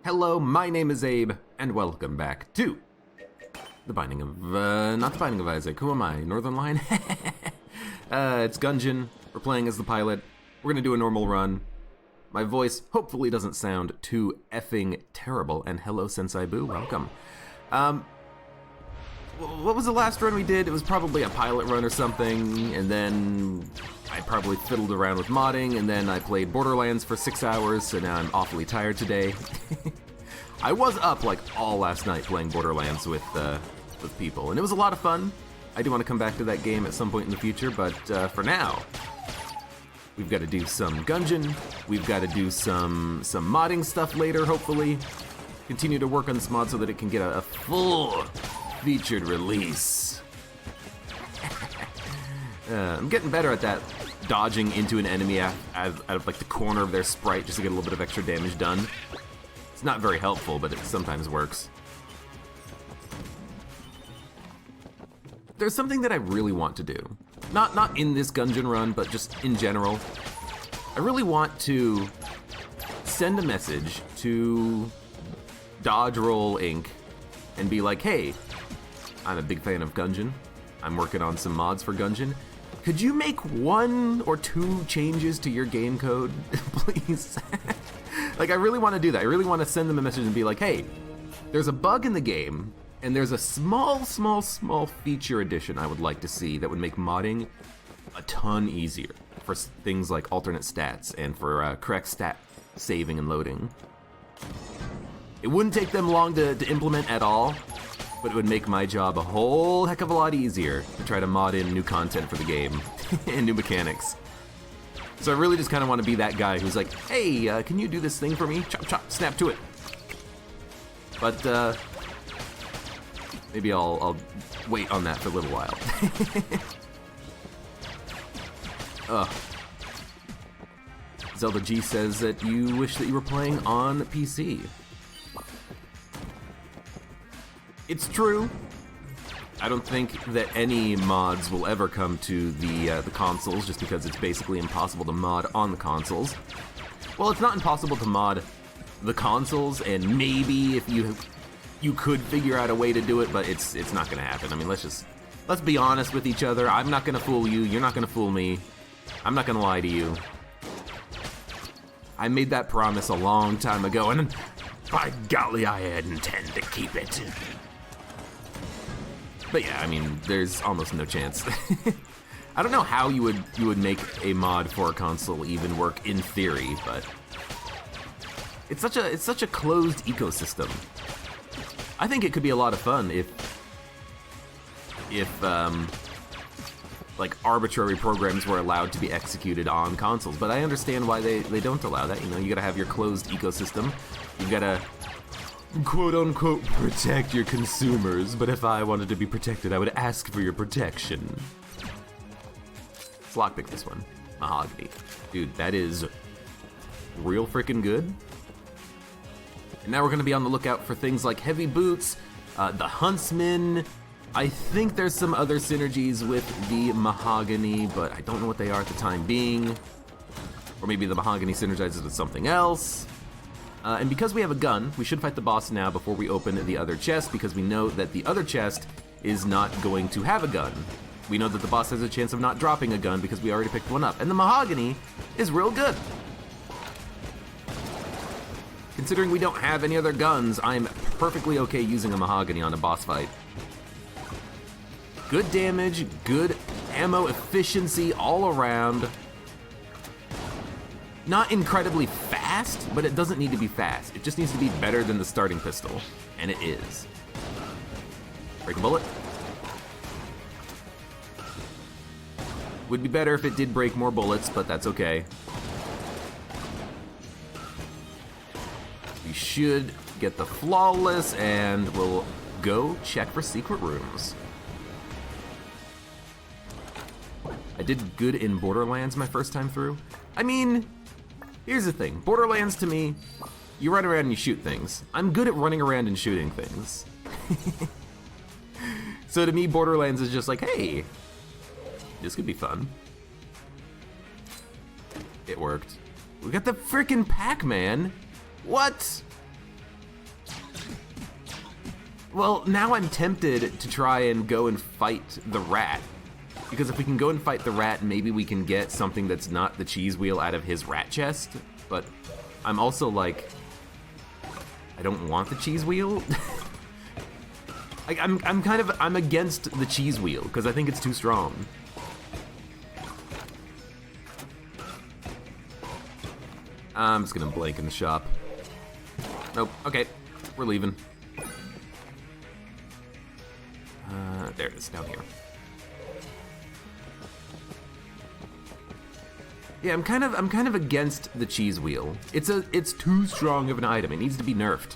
Hello, my name is Abe, and welcome back to The Binding of, not The Binding of Isaac, who am I, Northern Line? It's Gungeon, we're playing as the pilot, we're gonna do a normal run. My voice hopefully doesn't sound too effing terrible, and hello Sensei Boo, welcome. What was the last run we did? It was probably a pilot run or something, and then I probably fiddled around with modding, and then I played Borderlands for 6 hours, so now I'm awfully tired today. I was up like all last night playing Borderlands with people, and it was a lot of fun. I do want to come back to that game at some point in the future, but for now, we've got to do some Gungeon, we've got to do some modding stuff later, hopefully. Continue to work on this mod so that it can get a full featured release. I'm getting better at that, dodging into an enemy out of like the corner of their sprite just to get a little bit of extra damage done. It's not very helpful, but it sometimes works. There's something that I really want to do. Not in this Gungeon run, but just in general. I really want to send a message to Dodge Roll Inc. and be like, hey, I'm a big fan of Gungeon. I'm working on some mods for Gungeon. Could you make 1 or 2 changes to your game code, please? Like, I really want to do that. I really want to send them a message and be like, hey, there's a bug in the game, and there's a small feature addition I would like to see that would make modding a ton easier for things like alternate stats and for correct stat saving and loading. It wouldn't take them long to implement at all, but it would make my job a whole heck of a lot easier to try to mod in new content for the game and new mechanics. So I really just kind of want to be that guy who's like, hey, can you do this thing for me? Chop, chop, snap to it. But maybe I'll wait on that for a little while. Zelda G says that you wish that you were playing on PC. It's true. I don't think that any mods will ever come to the consoles just because it's basically impossible to mod on the consoles. Well, it's not impossible to mod the consoles, and maybe if you could figure out a way to do it, but it's not gonna happen. I mean, let's be honest with each other. I'm not gonna fool you, you're not gonna fool me. I'm not gonna lie to you. I made that promise a long time ago, and by golly, I intend to keep it. But yeah, I mean, there's almost no chance. I don't know how you would make a mod for a console even work in theory, but it's such a closed ecosystem. I think it could be a lot of fun if like arbitrary programs were allowed to be executed on consoles, but I understand why they don't allow that. You know, you gotta have your closed ecosystem. You've gotta quote-unquote protect your consumers, but if I wanted to be protected, I would ask for your protection. Let's lockpick this one. Mahogany. Dude, that is real freaking good. And now we're gonna be on the lookout for things like heavy boots, the Huntsman. I think there's some other synergies with the mahogany, but I don't know what they are at the time being. Or maybe the mahogany synergizes with something else. And because we have a gun, we should fight the boss now before we open the other chest, because we know that the other chest is not going to have a gun. We know that the boss has a chance of not dropping a gun because we already picked one up. And the mahogany is real good. Considering we don't have any other guns, I'm perfectly okay using a mahogany on a boss fight. Good damage, good ammo efficiency all around. Not incredibly fast, but it doesn't need to be fast. It just needs to be better than the starting pistol, and it is. Break a bullet. Would be better if it did break more bullets, but that's okay. We should get the flawless, and we'll go check for secret rooms. I did good in Borderlands my first time through. I mean, here's the thing, Borderlands to me, you run around and you shoot things. I'm good at running around and shooting things. So to me, Borderlands is just like, hey, this could be fun. It worked. We got the frickin' Pac-Man. What? Well, now I'm tempted to try and go and fight the rat. Because if we can go and fight the rat, maybe we can get something that's not the cheese wheel out of his rat chest. But I'm also like, I don't want the cheese wheel. I'm against the cheese wheel because I think it's too strong. I'm just gonna blank in the shop. Nope, okay, we're leaving. There it is, down here. Yeah, I'm kind of against the cheese wheel. It's too strong of an item. It needs to be nerfed.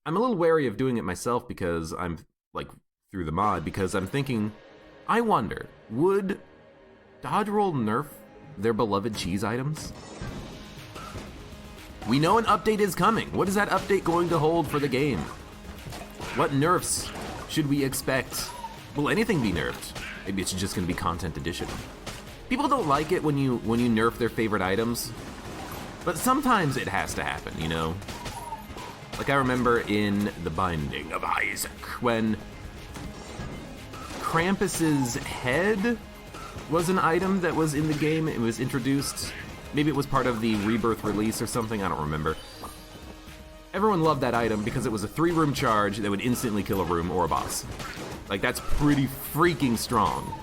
I'm a little wary of doing it myself because I'm like through the mod because I'm thinking, I wonder, would Dodge Roll nerf their beloved cheese items? We know an update is coming. What is that update going to hold for the game? What nerfs should we expect? Will anything be nerfed? Maybe it's just going to be content edition. People don't like it when you nerf their favorite items, but sometimes it has to happen, you know? Like I remember in The Binding of Isaac, when Krampus's head was an item that was in the game, it was introduced, maybe it was part of the Rebirth release or something, I don't remember. Everyone loved that item because it was a 3-room charge that would instantly kill a room or a boss. Like, that's pretty freaking strong.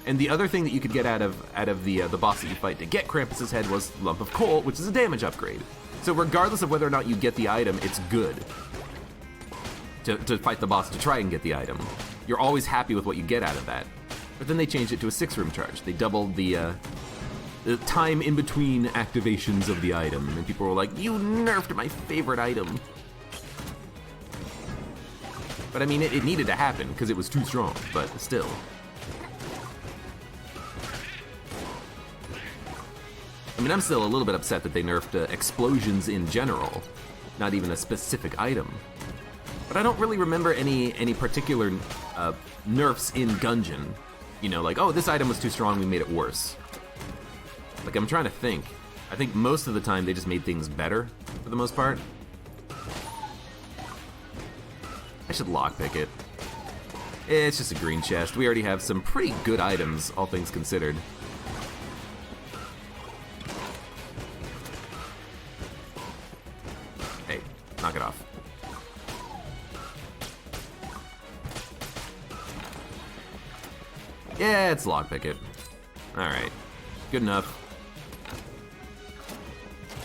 And the other thing that you could get out of the boss that you fight to get Krampus's head was Lump of Coal, which is a damage upgrade. So regardless of whether or not you get the item, it's good to fight the boss to try and get the item. You're always happy with what you get out of that. But then they changed it to a 6-room charge. They doubled the time in between activations of the item, and people were like, you nerfed my favorite item. But I mean, it needed to happen, because it was too strong, but still. I mean, I'm still a little bit upset that they nerfed explosions in general, not even a specific item. But I don't really remember any particular nerfs in Gungeon. You know, like, oh, this item was too strong, we made it worse. Like, I'm trying to think. I think most of the time they just made things better, for the most part. I should lockpick it. It's just a green chest. We already have some pretty good items, all things considered. Hey, knock it off. Yeah, it's lockpick it. Alright, good enough.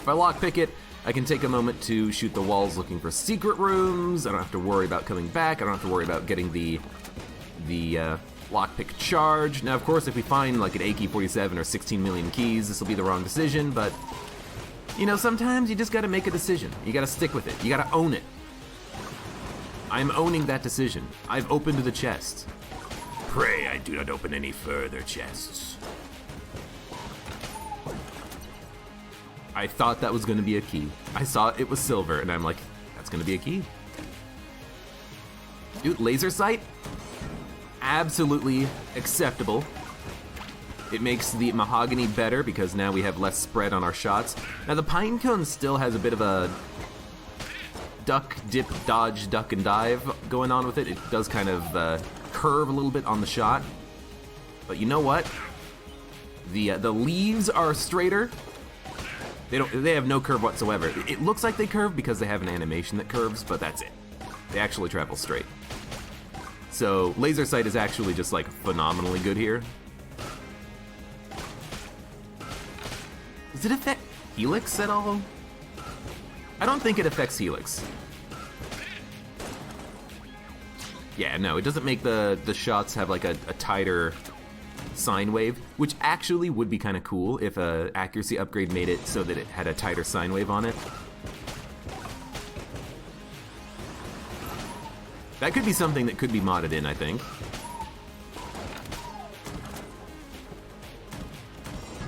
If I lockpick it, I can take a moment to shoot the walls looking for secret rooms. I don't have to worry about coming back. I don't have to worry about getting the lockpick charge. Now, of course, if we find like an AK-47 or 16 million keys, this will be the wrong decision, but, you know, sometimes you just gotta make a decision. You gotta stick with it. You gotta own it. I'm owning that decision. I've opened the chest. Pray I do not open any further chests. I thought that was going to be a key. I saw it was silver, and I'm like, that's going to be a key. Dude, laser sight? Absolutely acceptable. It makes the mahogany better because now we have less spread on our shots. Now, the pine cone still has a bit of a duck, dip, dodge, duck, and dive going on with it. It does kind of curve a little bit on the shot. But you know what? The leaves are straighter. They have no curve whatsoever. It looks like they curve because they have an animation that curves, but that's it. They actually travel straight. So laser sight is actually just like phenomenally good here. Does it affect Helix at all? I don't think it affects Helix. Yeah, no, it doesn't make the shots have like a tighter sine wave, which actually would be kind of cool if a accuracy upgrade made it so that it had a tighter sine wave on it. That could be something that could be modded in, I think.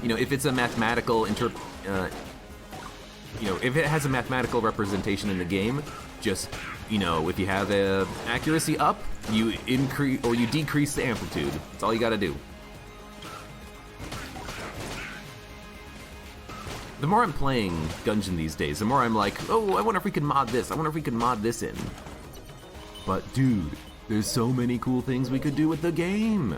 You know, if it's a mathematical if it has a mathematical representation in the game, just, you know, if you have a accuracy up, you increase or you decrease the amplitude. That's all you gotta do. The more I'm playing Gungeon these days, the more I'm like, oh, I wonder if we can mod this. I wonder if we can mod this in. But dude, there's so many cool things we could do with the game.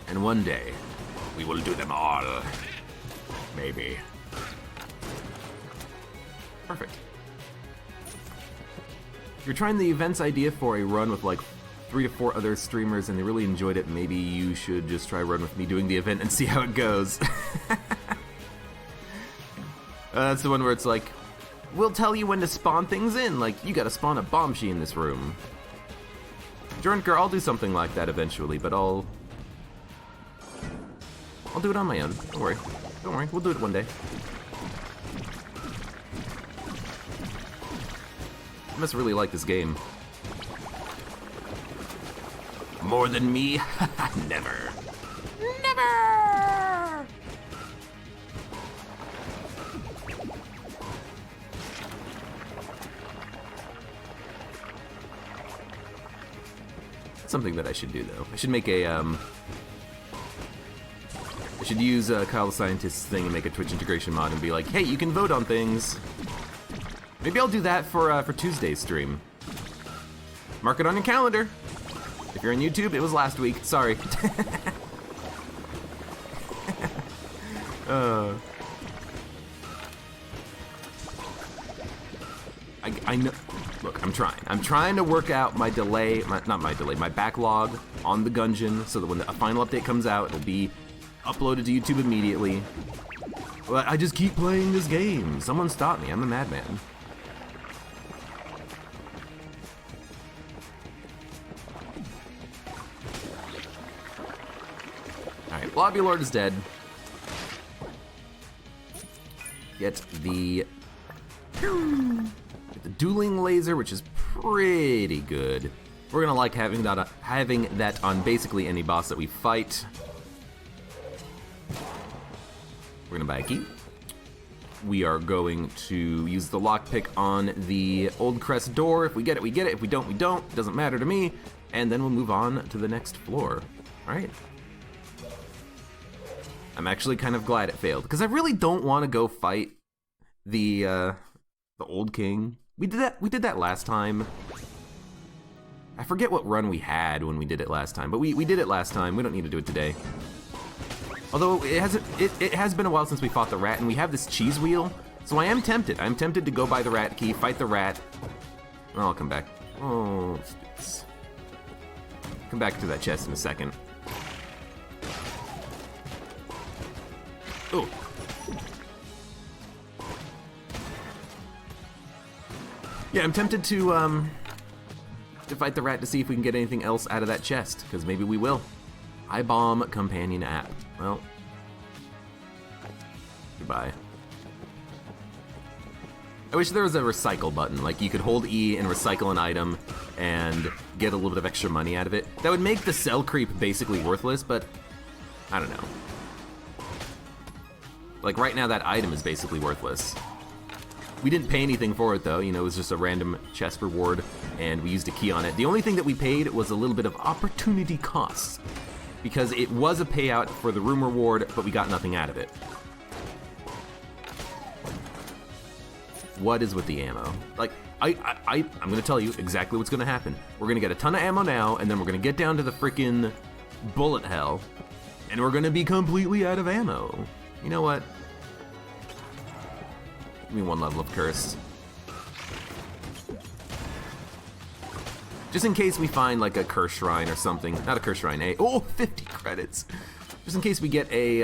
And one day, we will do them all. Maybe. Perfect. If you're trying the events idea for a run with like 3 to 4 other streamers and they really enjoyed it, maybe you should just try run with me doing the event and see how it goes. That's the one where it's like, we'll tell you when to spawn things in, like you gotta spawn a bomb machine in this room. Jornker, I'll do something like that eventually, but I'll do it on my own. Don't worry. Don't worry, we'll do it one day. I must really like this game. More than me? Never. Never! Something that I should do, though. I should make a, I should use Kyle the Scientist's thing and make a Twitch integration mod and be like, hey, you can vote on things. Maybe I'll do that for Tuesday's stream. Mark it on your calendar. If you're on YouTube, it was last week. Sorry. I know. Look, I'm trying. I'm trying to work out my delay, my backlog on the Gungeon so that when a final update comes out, it'll be uploaded to YouTube immediately. But I just keep playing this game. Someone stop me. I'm a madman. Alright, Lobby Lord is dead. Get the dueling laser, which is pretty good. We're gonna like having that on basically any boss that we fight. We're gonna buy a key. We are going to use the lockpick on the Old Crest door. If we get it, we get it. If we don't, we don't. It doesn't matter to me. And then we'll move on to the next floor. All right. I'm actually kind of glad it failed because I really don't want to go fight the Old King. We did that last time. I forget what run we had when we did it last time, but we did it last time. We don't need to do it today. Although it has been a while since we fought the rat, and we have this cheese wheel, so I am tempted. I'm tempted to go buy the rat key, fight the rat. Oh, I'll come back. Oh, come back to that chest in a second. Oh. Yeah, I'm tempted to fight the rat to see if we can get anything else out of that chest, because maybe we will. I-Bomb companion app. Well, goodbye. I wish there was a recycle button, like you could hold E and recycle an item and get a little bit of extra money out of it. That would make the cell creep basically worthless, but I don't know. Like right now that item is basically worthless. We didn't pay anything for it though, you know, it was just a random chest reward and we used a key on it. The only thing that we paid was a little bit of opportunity costs, because it was a payout for the room reward, but we got nothing out of it. What is with the ammo? Like, I'm gonna tell you exactly what's gonna happen. We're gonna get a ton of ammo now, and then we're gonna get down to the frickin' bullet hell, and we're gonna be completely out of ammo. You know what? Give me one level of curse. Just in case we find like a curse shrine or something. Not a curse shrine, eh? Oh, 50 credits. Just in case we get a,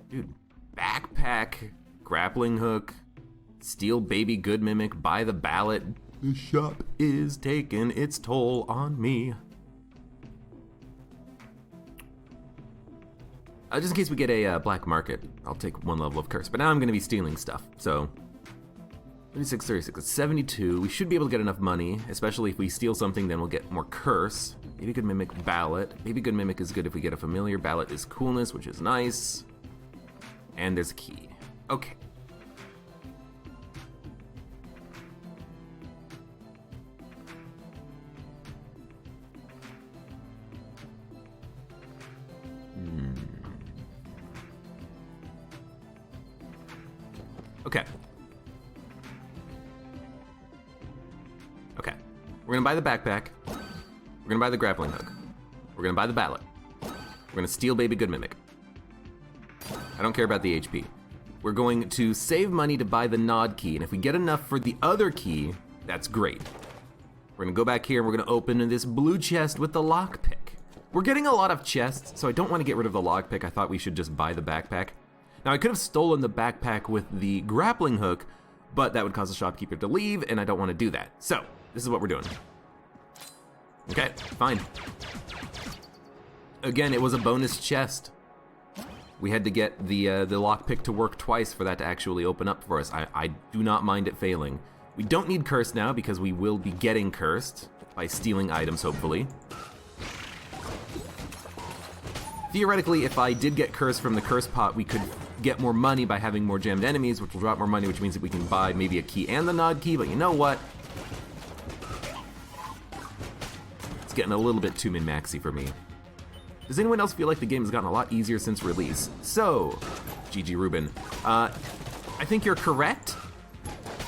dude, backpack, grappling hook, steal baby good mimic, buy the ballot. The shop is taking its toll on me. Just in case we get a black market, I'll take one level of curse. But now I'm gonna be stealing stuff, so. 36, 36, it's 72. We should be able to get enough money, especially if we steal something, then we'll get more curse. Baby good mimic, ballot. Baby good mimic is good if we get a familiar. Ballot is coolness, which is nice. And there's a key. Okay. Okay. Okay. We're gonna buy the backpack. We're gonna buy the grappling hook. We're gonna buy the ballot. We're gonna steal Baby Good Mimic. I don't care about the HP. We're going to save money to buy the nod key, and if we get enough for the other key, that's great. We're gonna go back here and we're gonna open this blue chest with the lockpick. We're getting a lot of chests, so I don't want to get rid of the lockpick. I thought we should just buy the backpack. Now, I could have stolen the backpack with the grappling hook, but that would cause the shopkeeper to leave, and I don't want to do that. So, this is what we're doing. Okay, fine. Again, it was a bonus chest. We had to get the lockpick to work twice for that to actually open up for us. I do not mind it failing. We don't need cursed now because we will be getting cursed by stealing items, hopefully. Theoretically, if I did get cursed from the curse pot, we could get more money by having more gemmed enemies, which will drop more money, which means that we can buy maybe a key and the nod key, but you know what? It's getting a little bit too min-maxy for me. Does anyone else feel like the game has gotten a lot easier since release? So, GG Ruben. I think you're correct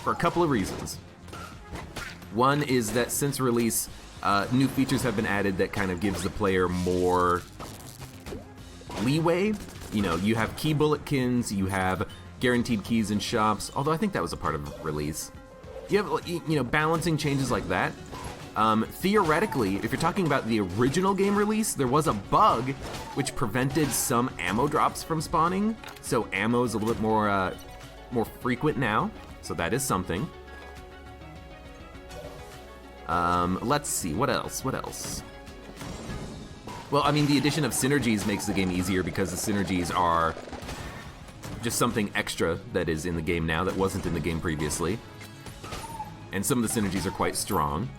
for a couple of reasons. One is that since release, new features have been added that kind of gives the player more leeway. You know, you have key bulletkins, you have guaranteed keys in shops, although I think that was a part of release. You have, you know, balancing changes like that. Theoretically, if you're talking about the original game release, there was a bug which prevented some ammo drops from spawning, so ammo is a little bit more frequent now, so that is something. Let's see, what else? Well, I mean, the addition of synergies makes the game easier because the synergies are just something extra that is in the game now that wasn't in the game previously. And some of the synergies are quite strong.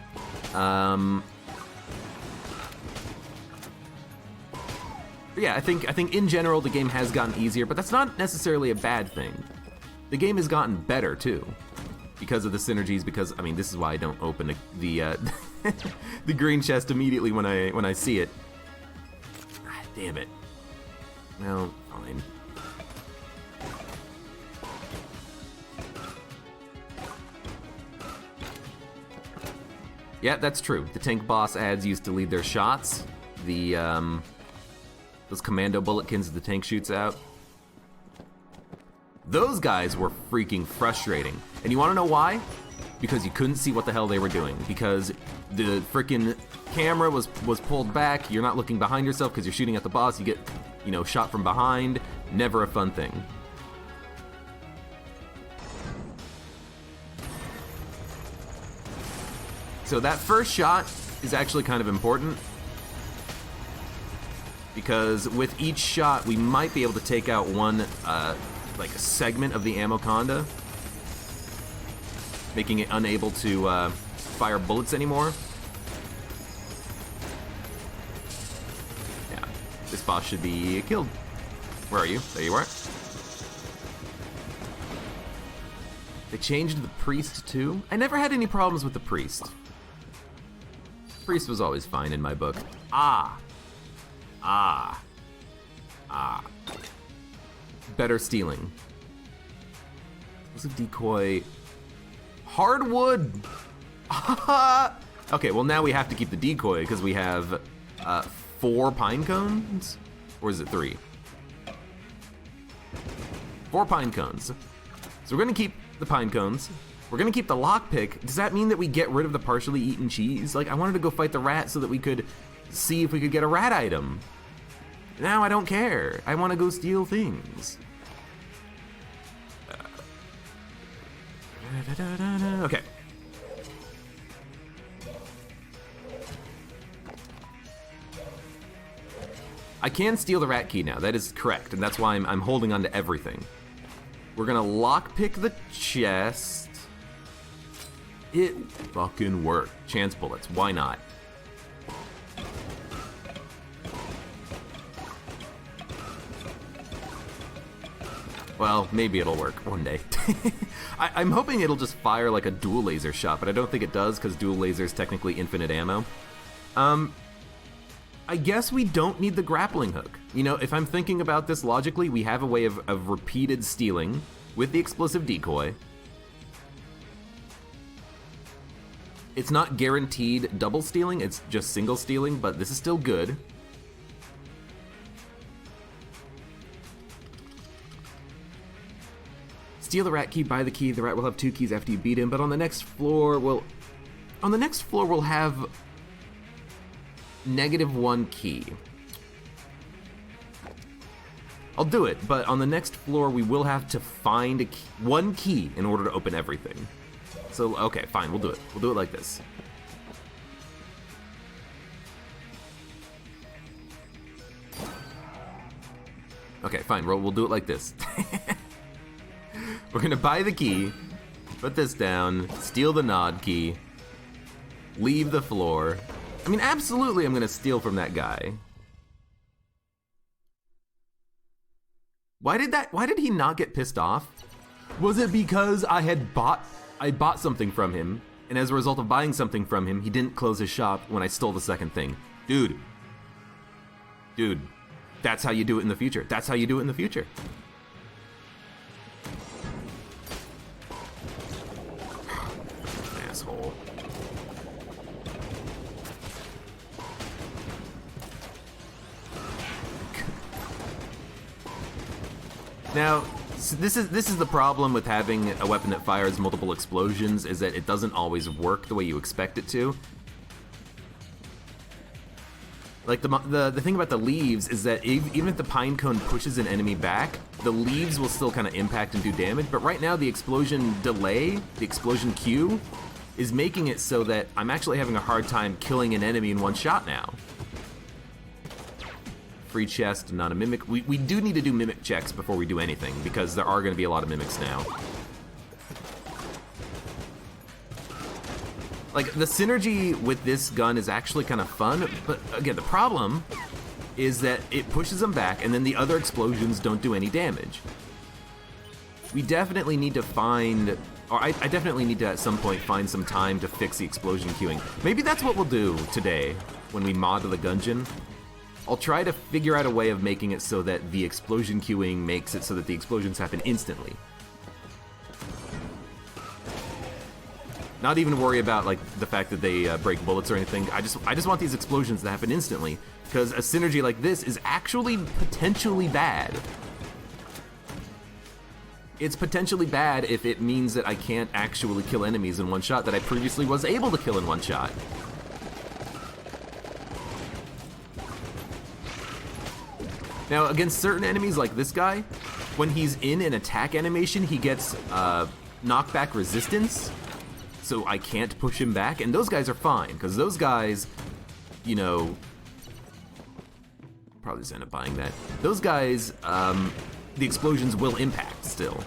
Yeah, I think in general the game has gotten easier, but that's not necessarily a bad thing. The game has gotten better too, because of the synergies. Because I mean, this is why I don't open the the green chest immediately when I see it. Ah, damn it. Well, fine. Yeah, that's true. The tank boss ads used to lead their shots. The those commando bulletkins that the tank shoots out. Those guys were freaking frustrating. And you wanna know why? Because you couldn't see what the hell they were doing. Because the freaking camera was pulled back. You're not looking behind yourself because you're shooting at the boss. You get, you know, shot from behind. Never a fun thing. So that first shot is actually kind of important, because with each shot we might be able to take out one like a segment of the ammoconda, making it unable to fire bullets anymore. Yeah, this boss should be killed. Where are you? There you are. They changed the priest too? I never had any problems with the priest. Priest was always fine in my book. Better stealing. What's a decoy? Hardwood! Okay, well now we have to keep the decoy because we have 4 pine cones? Or is it 3? 4 pine cones. So we're gonna keep the pine cones. We're gonna keep the lockpick. Does that mean that we get rid of the partially eaten cheese? Like, I wanted to go fight the rat so that we could see if we could get a rat item. Now I don't care. I want to go steal things. Okay. I can steal the rat key now. That is correct, and that's why I'm holding on to everything. We're gonna lockpick the chest. It fucking worked. Chance bullets, why not? Well, maybe it'll work one day. I'm hoping it'll just fire like a dual laser shot, but I don't think it does because dual laser is technically infinite ammo. I guess we don't need the grappling hook. You know, if I'm thinking about this logically, we have a way of repeated stealing. with the explosive decoy. It's not guaranteed double stealing, it's just single stealing, but this is still good. Steal the rat key, buy the key. The rat will have 2 keys after you beat him, but on the next floor, we'll have -1 key. I'll do it, but on the next floor, we will have to find 1 key in order to open everything. So, okay, fine, we'll do it. We'll do it like this. Okay, fine, we'll do it like this. We're gonna buy the key, put this down, steal the nod key, leave the floor. I mean, absolutely I'm gonna steal from that guy. Why did he not get pissed off? Was it because I bought something from him, and as a result of buying something from him, he didn't close his shop when I stole the second thing? Dude, that's how you do it in the future. That's how you do it in the future. Asshole. Now, this is the problem with having a weapon that fires multiple explosions, is that it doesn't always work the way you expect it to. Like, the thing about the leaves is that even if the pine cone pushes an enemy back, the leaves will still kind of impact and do damage, but right now the explosion delay, the explosion queue, is making it so that I'm actually having a hard time killing an enemy in one shot now. Free chest, not a mimic. We do need to do mimic checks before we do anything, because there are going to be a lot of mimics now. Like, the synergy with this gun is actually kind of fun, but again, the problem is that it pushes them back, and then the other explosions don't do any damage. We definitely need to find, or I definitely need to at some point find some time to fix the explosion queuing. Maybe that's what we'll do today when we mod the Gungeon. I'll try to figure out a way of making it so that the explosion queuing makes it so that the explosions happen instantly. Not even worry about like the fact that they break bullets or anything. I just want these explosions to happen instantly, because a synergy like this is actually potentially bad. It's potentially bad if it means that I can't actually kill enemies in one shot that I previously was able to kill in one shot. Now, against certain enemies like this guy, when he's in an attack animation, he gets knockback resistance, so I can't push him back, and those guys are fine, because those guys, you know, probably just end up buying that. Those guys, the explosions will impact still.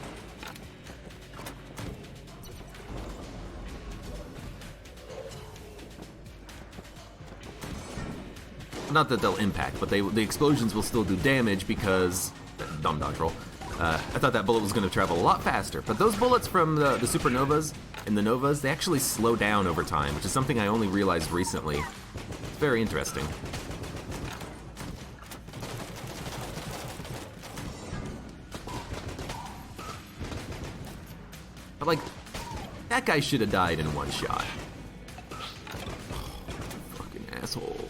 Not that they'll impact, but the explosions will still do damage because, dumb dodge roll. I thought that bullet was going to travel a lot faster, but those bullets from the supernovas and the novas, they actually slow down over time, which is something I only realized recently. It's very interesting. But like, that guy should have died in one shot. Fucking asshole.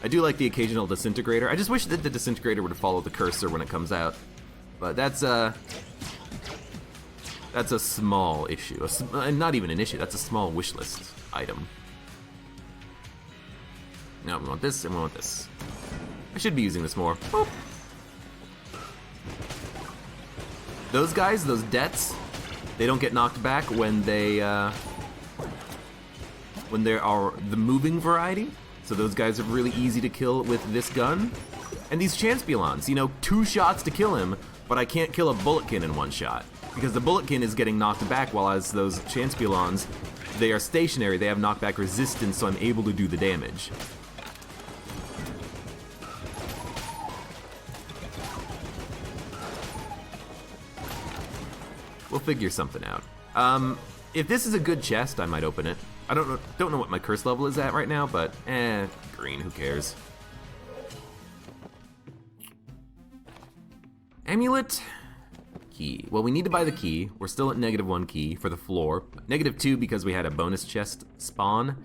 I do like the occasional disintegrator. I just wish that the disintegrator would follow the cursor when it comes out. But that's a small issue. Not even an issue, that's a small wish list item. Now we want this and we want this. I should be using this more. Boop. Those guys, those debts, they don't get knocked back when they are the moving variety. So those guys are really easy to kill with this gun. And these Championons, you know, 2 shots to kill him, but I can't kill a Bulletkin in one shot. Because the Bulletkin is getting knocked back, while as those Championons, they are stationary, they have knockback resistance, so I'm able to do the damage. We'll figure something out. If this is a good chest, I might open it. I don't know what my curse level is at right now, but green, who cares? Amulet key. Well, we need to buy the key. We're still at -1 key for the floor. -2 because we had a bonus chest spawn.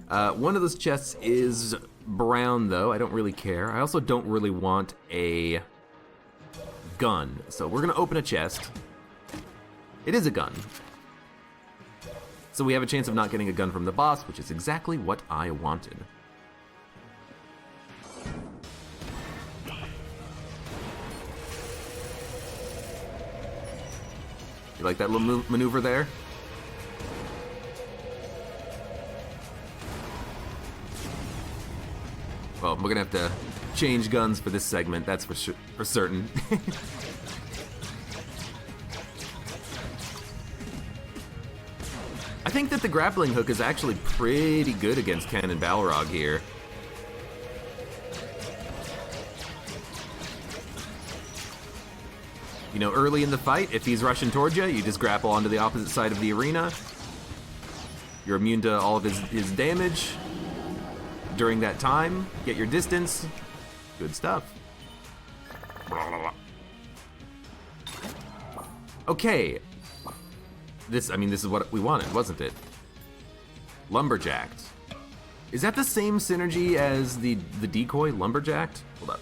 One of those chests is brown, though. I don't really care. I also don't really want a gun. So we're gonna open a chest. It is a gun. So we have a chance of not getting a gun from the boss, which is exactly what I wanted. You like that little maneuver there? Well, we're gonna have to change guns for this segment, that's for certain. I think that the grappling hook is actually pretty good against Cannon Balrog here. You know, early in the fight, if he's rushing towards you, you just grapple onto the opposite side of the arena. You're immune to all of his damage. During that time, get your distance. Good stuff. Okay. This is what we wanted, wasn't it? Lumberjacked. Is that the same synergy as the decoy, Lumberjacked? Hold up.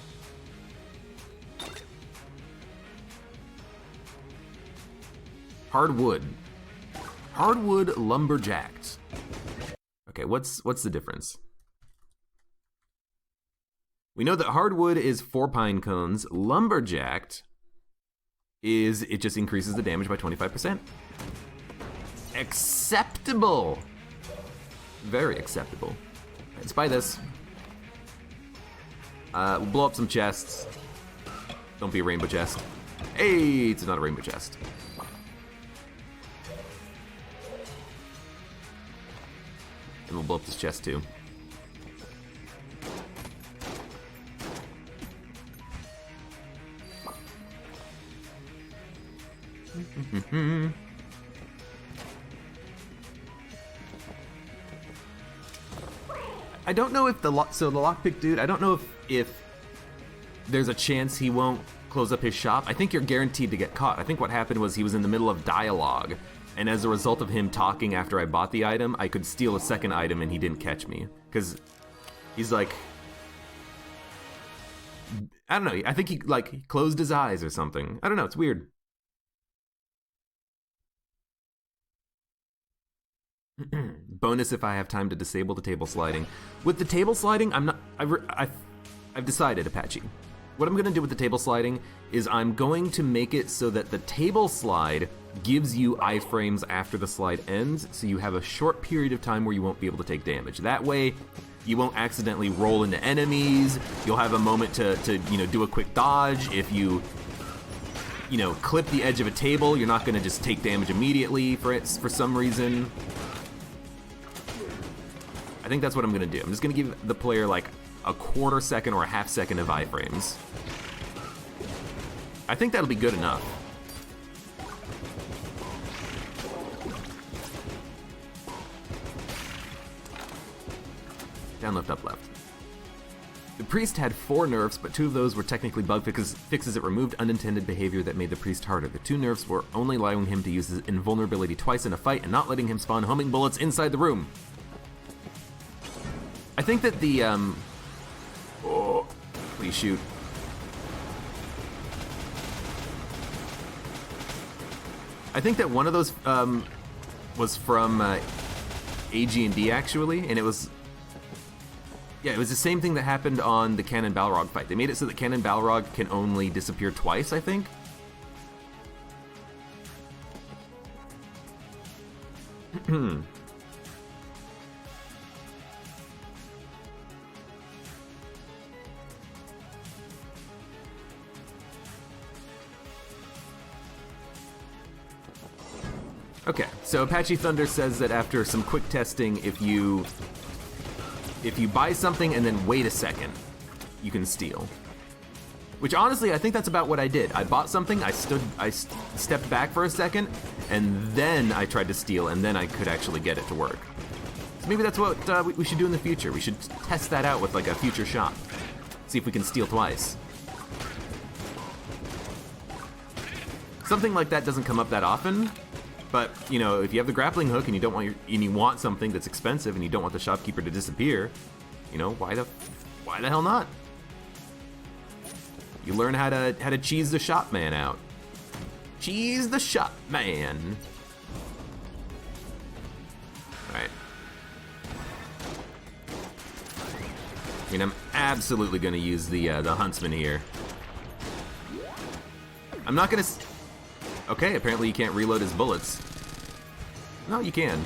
Hardwood. Hardwood Lumberjacked. Okay, what's the difference? We know that hardwood is 4 pine cones. Lumberjacked is it just increases the damage by 25%. Acceptable. Very acceptable. Let's buy this. We'll blow up some chests. Don't be a rainbow chest. Hey, it's not a rainbow chest. And we'll blow up this chest too. I don't know if the lockpick dude, I don't know if there's a chance he won't close up his shop. I think you're guaranteed to get caught. I think what happened was he was in the middle of dialogue, and as a result of him talking after I bought the item, I could steal a second item and he didn't catch me. Because he's like, I don't know, I think he closed his eyes or something. I don't know, it's weird. Bonus if I have time to disable the table sliding. With the table sliding, I've decided, Apache. What I'm gonna do with the table sliding is I'm going to make it so that the table slide gives you iframes after the slide ends, so you have a short period of time where you won't be able to take damage. That way, you won't accidentally roll into enemies. You'll have a moment to do a quick dodge. If you clip the edge of a table, you're not gonna just take damage immediately for some reason. I think that's what I'm gonna do. I'm just gonna give the player like a quarter second or a half second of iframes. I think that'll be good enough. Down, left, up, left. The priest had 4 nerfs, but 2 of those were technically bug fixes that removed unintended behavior that made the priest harder. The 2 nerfs were only allowing him to use his invulnerability twice in a fight and not letting him spawn homing bullets inside the room. I think that the, oh, please shoot. I think that one of those was from AG&D actually, and it was the same thing that happened on the Cannon Balrog fight. They made it so that Cannon Balrog can only disappear twice, I think. Okay, so Apache Thunder says that after some quick testing, if you buy something and then wait a second, you can steal. Which honestly, I think that's about what I did. I bought something, I stepped back for a second, and then I tried to steal, and then I could actually get it to work. So maybe that's what we should do in the future. We should test that out with like a future shop. See if we can steal twice. Something like that doesn't come up that often, but you know, if you have the grappling hook and you don't want and you want something that's expensive and you don't want the shopkeeper to disappear, you know, why the hell not? You learn how to cheese the shop man out. Cheese the shop man. All right. I mean, I'm absolutely gonna use the Huntsman here. I'm not gonna. Okay, apparently you can't reload his bullets. No, you can.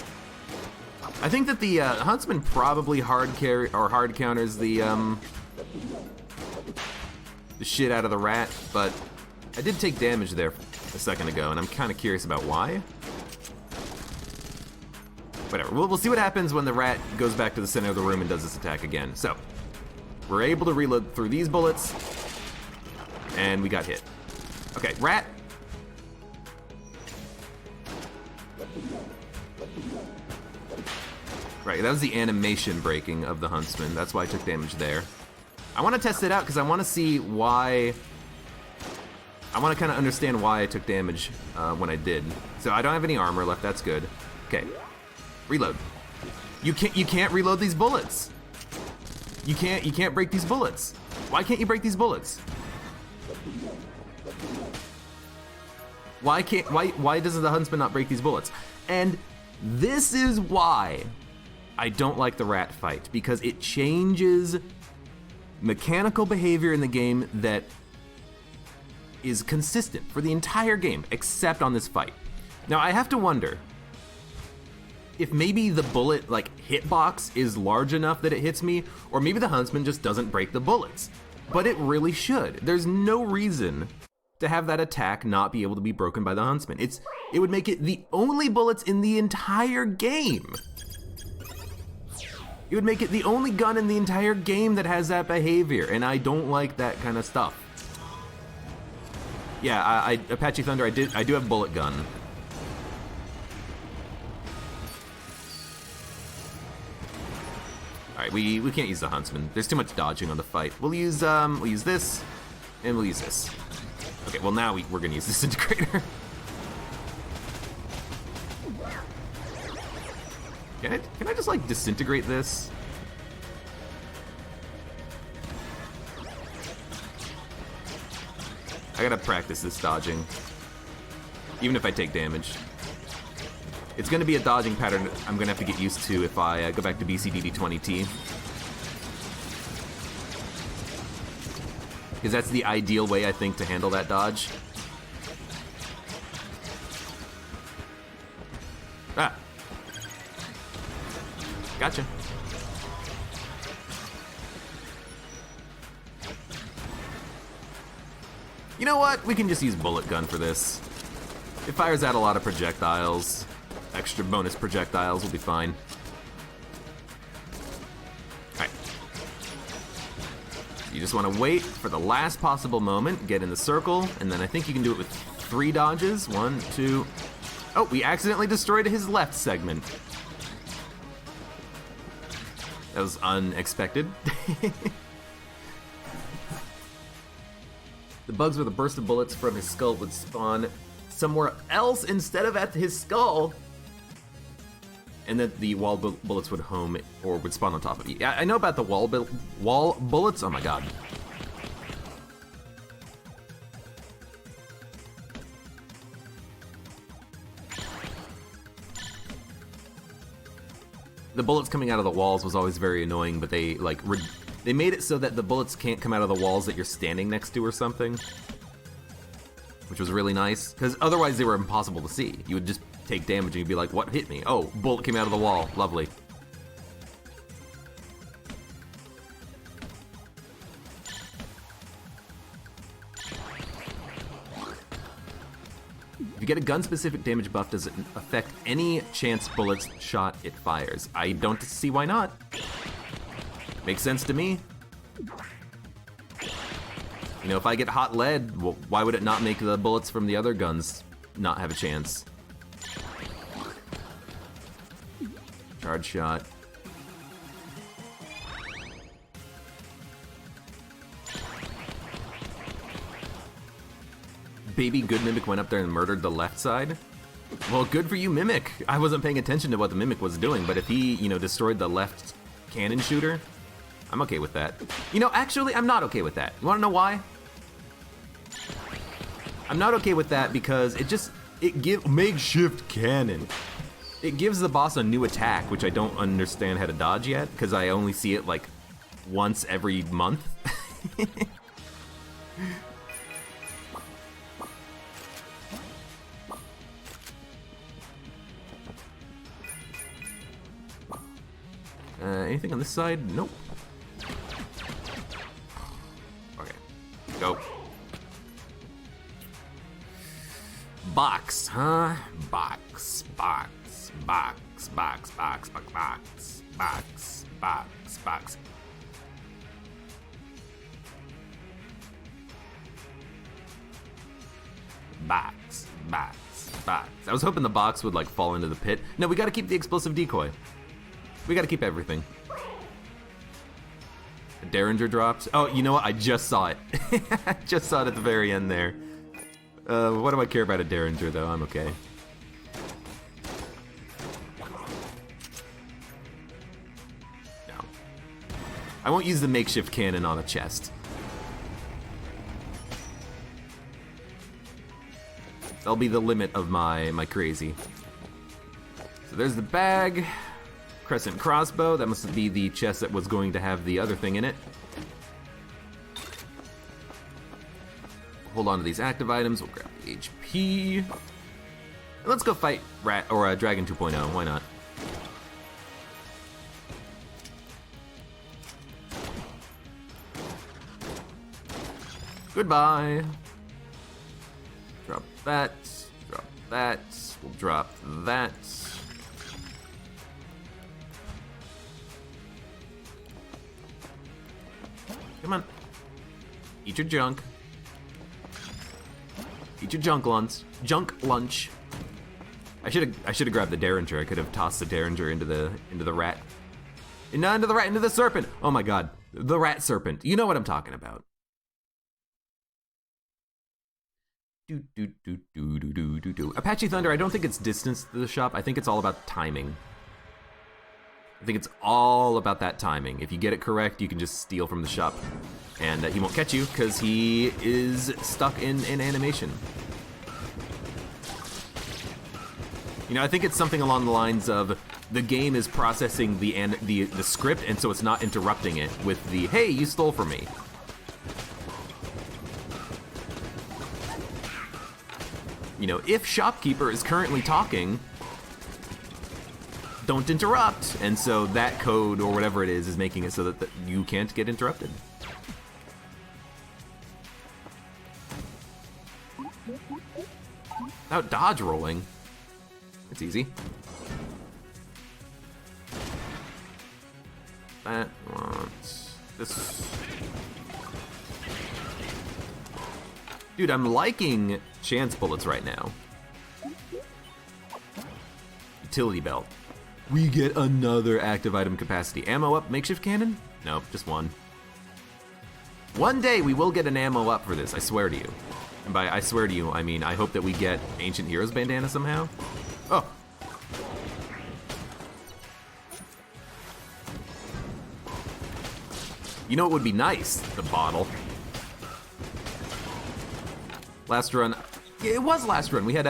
I think that the Huntsman probably hard counters the shit out of the rat, but I did take damage there a second ago, and I'm kind of curious about why. Whatever. We'll see what happens when the rat goes back to the center of the room and does this attack again. So we're able to reload through these bullets, and we got hit. Okay, rat. Right, that was the animation breaking of the Huntsman. That's why I took damage there. I want to test it out because I want to see why. I want to kind of understand why I took damage when I did. So I don't have any armor left. That's good. Okay, reload. You can't reload these bullets. You can't break these bullets. Why can't you break these bullets? Why does the Huntsman not break these bullets? And this is why I don't like the rat fight, because it changes mechanical behavior in the game that is consistent for the entire game, except on this fight. Now I have to wonder if maybe the bullet hitbox is large enough that it hits me, or maybe the Huntsman just doesn't break the bullets. But it really should. There's no reason to have that attack not be able to be broken by the Huntsman. It would make it the only bullets in the entire game. It would make it the only gun in the entire game that has that behavior, and I don't like that kind of stuff. Yeah, Apache Thunder, I do have bullet gun. All right, we can't use the Huntsman. There's too much dodging on the fight. We'll use this, and we'll use this. Okay, well now we're gonna use this Disintegrator. Can I just disintegrate this? I gotta practice this dodging, even if I take damage. It's gonna be a dodging pattern I'm gonna have to get used to if I go back to BCDD20T. Because that's the ideal way, I think, to handle that dodge. Ah. Gotcha. You know what? We can just use bullet gun for this. It fires out a lot of projectiles. Extra bonus projectiles will be fine. Alright. You just want to wait for the last possible moment, get in the circle, and then I think you can do it with 3 dodges. 1, 2... Oh, we accidentally destroyed his left segment. That was unexpected. The bugs where the burst of bullets from his skull would spawn somewhere else instead of at his skull. And that the wall bullets would home or would spawn on top of you. Yeah, I know about the wall bullets. Oh my god. The bullets coming out of the walls was always very annoying, but they they made it so that the bullets can't come out of the walls that you're standing next to or something, which was really nice, because otherwise they were impossible to see. You would just take damage and you'd be like, what hit me? Oh, bullet came out of the wall. Lovely. If you get a gun-specific damage buff, does it affect any chance bullets shot it fires? I don't see why not. Makes sense to me. You know, if I get hot lead, well, why would it not make the bullets from the other guns not have a chance? Charge shot. baby good Mimic went up there and murdered the left side. Well, good for you, Mimic. I wasn't paying attention to what the Mimic was doing, but if he, you know, destroyed the left cannon shooter, I'm okay with that. You know, actually, I'm not okay with that. You wanna know why? I'm not okay with that because it gives makeshift cannon. It gives the boss a new attack, which I don't understand how to dodge yet, because I only see it like once every month. Anything on this side? Nope. Okay, go. Box, huh? Box, box, box, box, box, box, box, box, box, box. Box, box, box. I was hoping the box would like fall into the pit. No, we gotta keep the explosive decoy. We gotta keep everything. A Derringer drops. Oh, you know what? I just saw it. I just saw it at the very end there. What do I care about a Derringer, though? I'm okay. No. I won't use the makeshift cannon on a chest. That'll be the limit of my crazy. So there's the bag. Crescent crossbow. That must be the chest that was going to have the other thing in it. Hold on to these active items. We'll grab the HP. And let's go fight Rat or Dragon 2.0. Why not? Goodbye. Drop that. Drop that. We'll drop that. Come on. Eat your junk. Eat your junk lunch. Junk lunch. I should have grabbed the Derringer. I could have tossed the Derringer into the rat. Not into the rat, into the serpent. Oh my god. The rat serpent. You know what I'm talking about. Apache Thunder, I don't think it's distance to the shop. I think it's all about timing. I think it's all about that timing. If you get it correct, you can just steal from the shop. And he won't catch you, because he is stuck in animation. You know, I think it's something along the lines of the game is processing the script, and so it's not interrupting it with the, hey, you stole from me. You know, if shopkeeper is currently talking, don't interrupt. And so that code or whatever it is making it so that you can't get interrupted. Without dodge rolling. It's easy. That wants this. Dude, I'm liking chance bullets right now. Utility belt. We get another active item capacity. Ammo up, makeshift cannon? Nope, just one. One day we will get an ammo up for this, I swear to you. And by I swear to you, I mean I hope that we get Ancient Heroes bandana somehow. Oh. You know what would be nice? The bottle. Last run. Yeah, it was last run. We had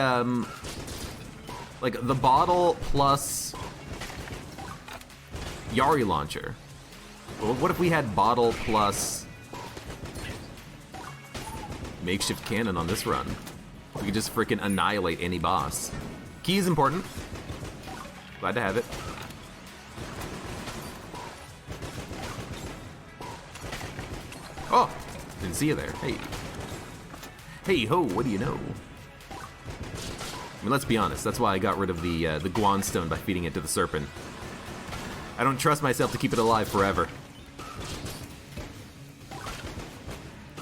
like the bottle plus Yari launcher. Well, what if we had bottle plus makeshift cannon on this run? We could just freaking annihilate any boss. Key is important. Glad to have it. Oh, didn't see you there. Hey. Hey ho, what do you know? I mean, let's be honest, that's why I got rid of the Guan Stone by feeding it to the serpent. I don't trust myself to keep it alive forever.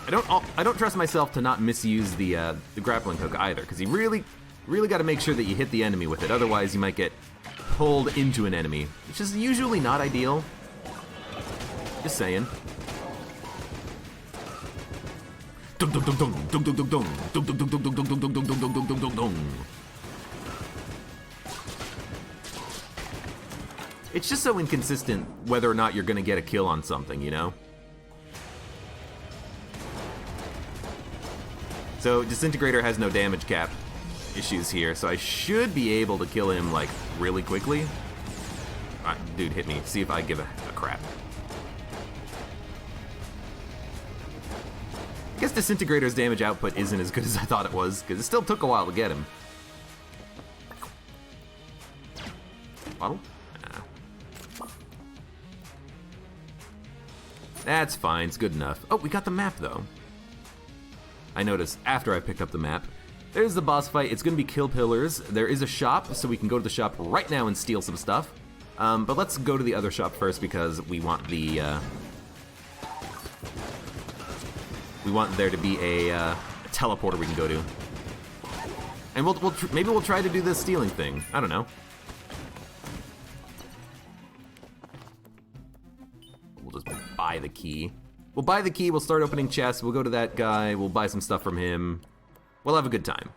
I don't trust myself to not misuse the grappling hook either, because you really got to make sure that you hit the enemy with it, otherwise you might get pulled into an enemy, which is usually not ideal. Just saying. Dun dun dun dun dun dun dun dun dun dun dun dun dun dun dun dun dun dun dun dun. It's just so inconsistent whether or not you're gonna get a kill on something, you know? So Disintegrator has no damage cap issues here, so I should be able to kill him, like, really quickly. Alright, dude, hit me. See if I give a crap. I guess Disintegrator's damage output isn't as good as I thought it was, because it still took a while to get him. Bottle? Nah. That's fine, it's good enough. Oh, we got the map, though. I noticed after I picked up the map. There's the boss fight. It's going to be kill pillars. There is a shop, so we can go to the shop right now and steal some stuff. But let's go to the other shop first because we want the... we want there to be a teleporter we can go to. And maybe we'll try to do this stealing thing. I don't know. We'll just buy the key. We'll buy the key, we'll start opening chests, we'll go to that guy, we'll buy some stuff from him. We'll have a good time.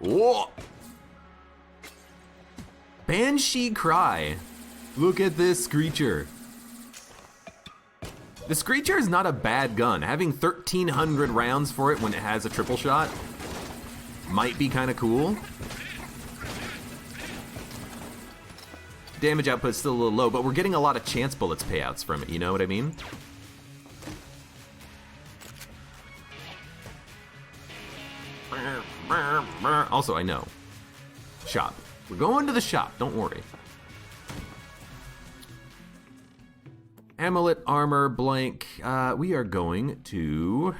Whoa! Banshee Cry. Look at this Screecher. The Screecher is not a bad gun. Having 1,300 rounds for it when it has a triple shot might be kind of cool. Damage output's still a little low, but we're getting a lot of chance bullets payouts from it, you know what I mean? Also, I know. Shop. We're going to the shop, don't worry. Amulet, armor, blank. We are going to...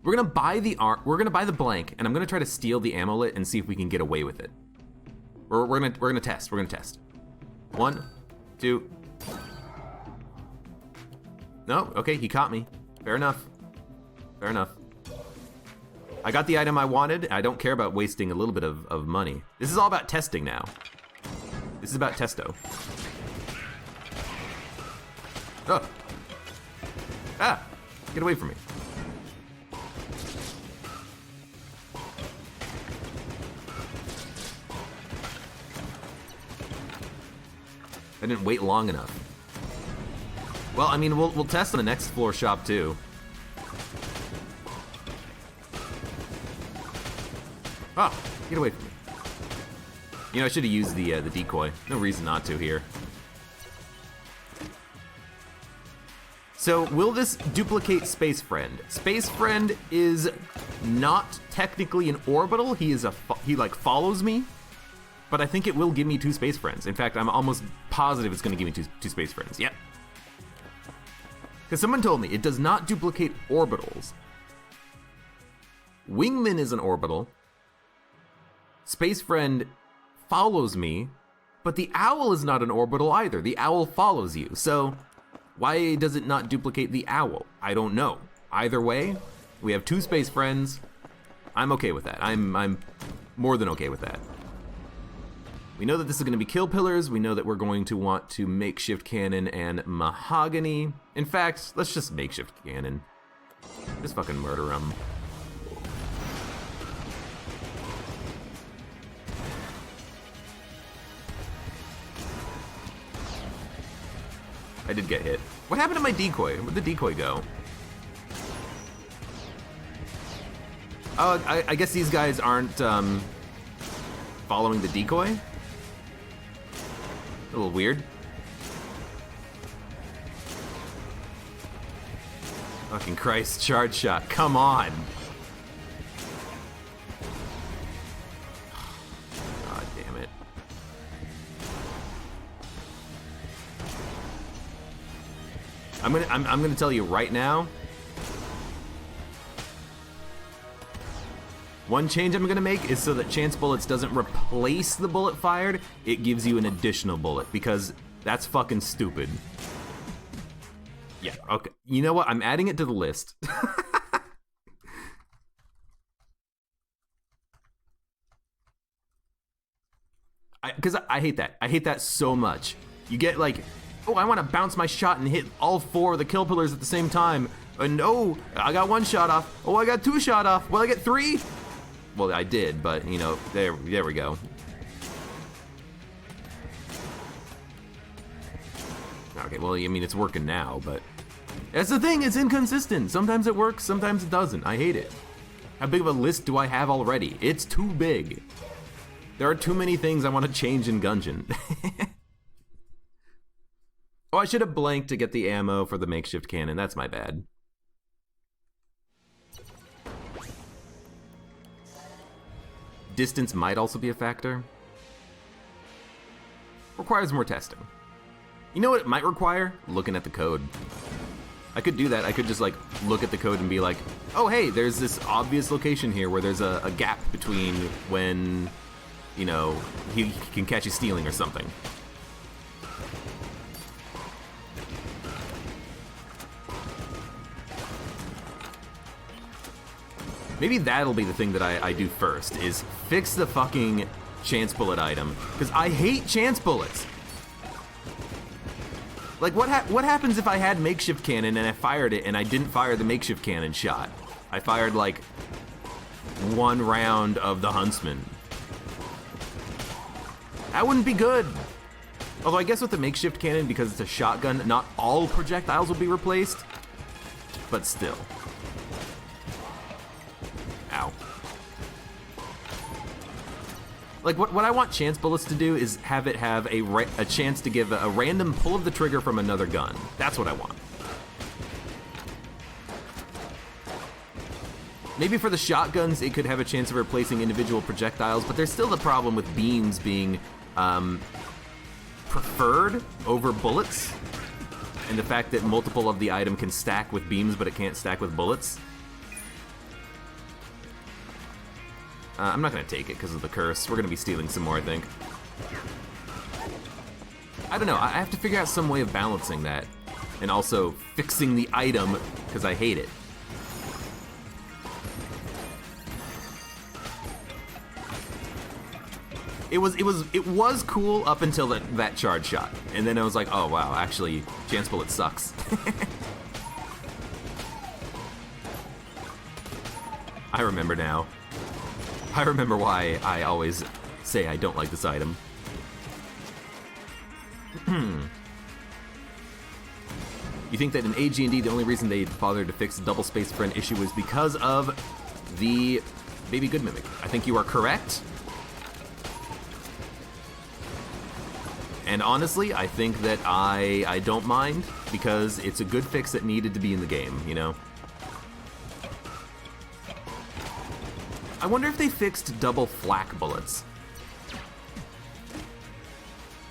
We're gonna buy the blank, and I'm gonna try to steal the amulet and see if we can get away with it. We're gonna test. We're gonna test. 1, 2. No, okay, he caught me. Fair enough. Fair enough. I got the item I wanted. I don't care about wasting a little bit of money. This is all about testing now. This is about testo. Oh. Ah! Get away from me. I didn't wait long enough. Well, I mean, we'll test on the next floor shop too. Oh, get away from me. You know, I should have used the decoy. No reason not to here. So, will this duplicate Space Friend? Space Friend is not technically an orbital. He like follows me. But I think it will give me 2 Space Friends. In fact, I'm almost positive it's going to give me two Space Friends. Yep. Because someone told me it does not duplicate orbitals. Wingman is an orbital. Space Friend follows me. But the owl is not an orbital either. The owl follows you. So why does it not duplicate the owl? I don't know. Either way, we have 2 Space Friends. I'm okay with that. I'm more than okay with that. We know that this is going to be kill pillars. We know that we're going to want to makeshift cannon and mahogany. In fact, let's just makeshift cannon. Just fucking murder them. I did get hit. What happened to my decoy? Where'd the decoy go? Oh, I guess these guys aren't following the decoy? A little weird. Fucking Christ, charge shot, come on! God damn it. I'm gonna tell you right now. One change I'm gonna make is so that chance bullets doesn't replace the bullet fired, it gives you an additional bullet, because that's fucking stupid. Yeah, okay. You know what? I'm adding it to the list. Because I hate that. I hate that so much. You get like, oh, I want to bounce my shot and hit all 4 of the kill pillars at the same time. And oh, I got 1 shot off. Oh, I got 2 shot off. Will I get 3? Well, I did, but you know, there we go. Okay, well, I mean, it's working now, but that's the thing, it's inconsistent. Sometimes it works, sometimes it doesn't. I hate it. How big of a list do I have already? It's too big. There are too many things I want to change in Gungeon. Oh, I should have blanked to get the ammo for the makeshift cannon. That's my bad. Distance might also be a factor. Requires more testing. You know what it might require? Looking at the code. I could do that. I could just like look at the code and be like, oh hey, there's this obvious location here where there's a gap between when, you know, he can catch you stealing or something. Maybe that'll be the thing that I do first, is fix the fucking chance bullet item. Because I hate chance bullets. Like, what happens if I had makeshift cannon and I fired it and I didn't fire the makeshift cannon shot? I fired, like, 1 round of the Huntsman. That wouldn't be good. Although I guess with the makeshift cannon, because it's a shotgun, not all projectiles will be replaced. But still. Ow. Like, what I want chance bullets to do is have it have a chance to give a random pull of the trigger from another gun. That's what I want. Maybe for the shotguns, it could have a chance of replacing individual projectiles, but there's still the problem with beams being preferred over bullets, and the fact that multiple of the item can stack with beams, but it can't stack with bullets. I'm not gonna take it because of the curse. We're gonna be stealing some more, I think. I don't know, I have to figure out some way of balancing that. And also fixing the item, because I hate it. It was cool up until that charge shot. And then I was like, oh wow, actually, chance bullet sucks. I remember now. I remember why I always say I don't like this item. You think that in AG&D the only reason they bothered to fix double space for an issue was because of the Baby Good Mimic? I think you are correct. And honestly, I think that I don't mind, because it's a good fix that needed to be in the game, you know? I wonder if they fixed double flak bullets.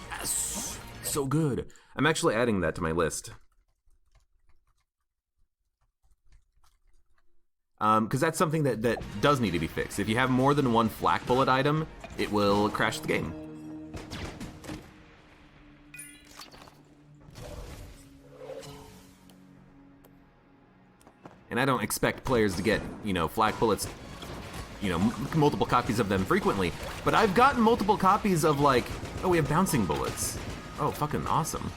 Yes! So good. I'm actually adding that to my list. Because that's something that does need to be fixed. If you have more than 1 flak bullet item, it will crash the game. And I don't expect players to get, you know, flak bullets, you know, multiple copies of them frequently, but I've gotten multiple copies of, like, oh, we have bouncing bullets. Oh, fucking awesome.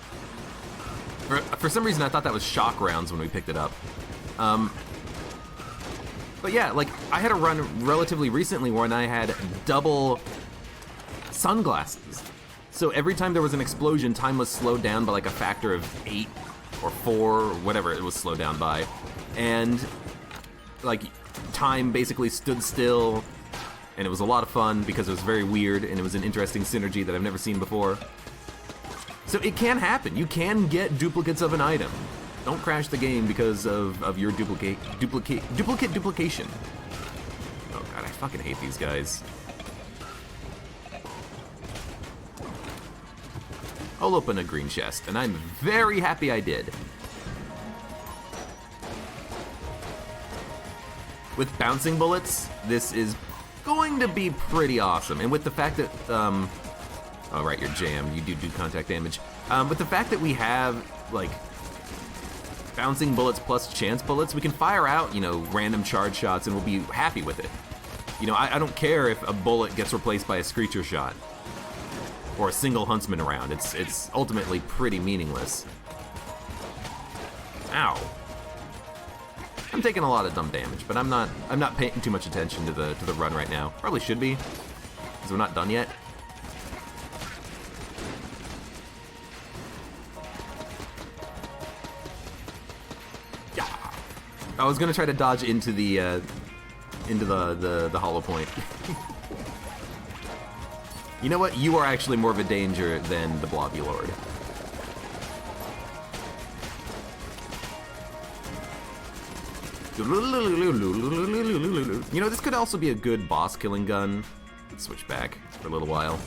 For some reason, I thought that was shock rounds when we picked it up. But yeah, like, I had a run relatively recently when I had double sunglasses. So every time there was an explosion, time was slowed down by like a factor of 8 or 4, or whatever it was slowed down by. And, like, time basically stood still, and it was a lot of fun because it was very weird and it was an interesting synergy that I've never seen before. So it can happen. You can get duplicates of an item. Don't crash the game because of your duplication. Oh god, I fucking hate these guys. I'll open a green chest, and I'm very happy I did. With bouncing bullets, this is going to be pretty awesome. And with the fact that, oh right, you're jammed, you do contact damage. With the fact that we have, like, bouncing bullets plus chance bullets, we can fire out, you know, random charge shots and we'll be happy with it. You know, I don't care if a bullet gets replaced by a Screecher shot. or a single Huntsman around. It's ultimately pretty meaningless. Ow. I'm taking a lot of dumb damage, but I'm not paying too much attention to the run right now. Probably should be, because we're not done yet. Yeah. I was gonna try to dodge into the hollow point. You know what? You are actually more of a danger than the Blobby Lord. You know, this could also be a good boss killing gun. Let's switch back for a little while.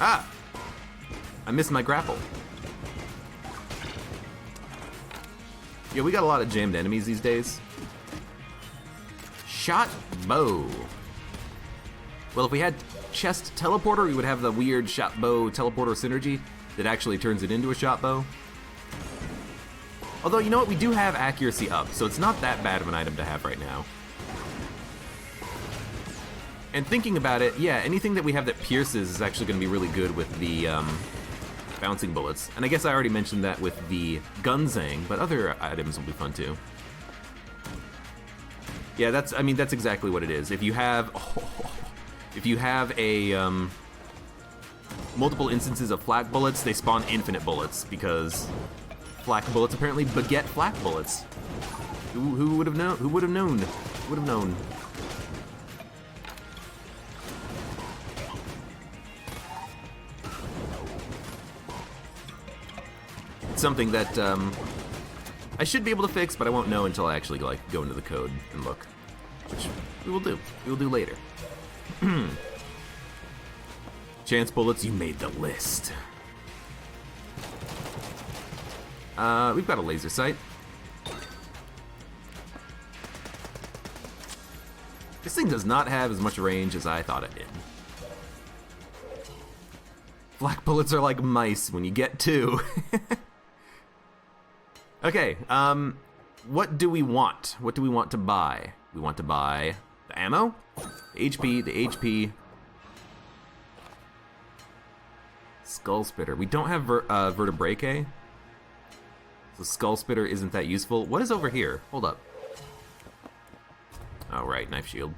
Ah! I missed my grapple. Yeah, we got a lot of jammed enemies these days. Shot bow. Well, if we had chest teleporter, we would have the weird shot bow teleporter synergy that actually turns it into a shot bow. Although, you know what? We do have accuracy up, so it's not that bad of an item to have right now. And thinking about it, yeah, anything that we have that pierces is actually going to be really good with the bouncing bullets. And I guess I already mentioned that with the Gunzang, but other items will be fun too. Yeah, that's exactly what it is. If you have a multiple instances of flak bullets, they spawn infinite bullets because flak bullets apparently beget flak bullets. Who would have known? Who would have known? Who would have known? It's something that I should be able to fix, but I won't know until I actually like go into the code and look, which we will do. We will do later. Chance bullets, you made the list. We've got a laser sight. This thing does not have as much range as I thought it did. Black bullets are like mice when you get two. Okay, what do we want? What do we want to buy? We want to buy the ammo, the HP. Skull Spitter. We don't have Vertebrae, so Skull Spitter isn't that useful. What is over here? Hold up. Oh, right, Knife Shield.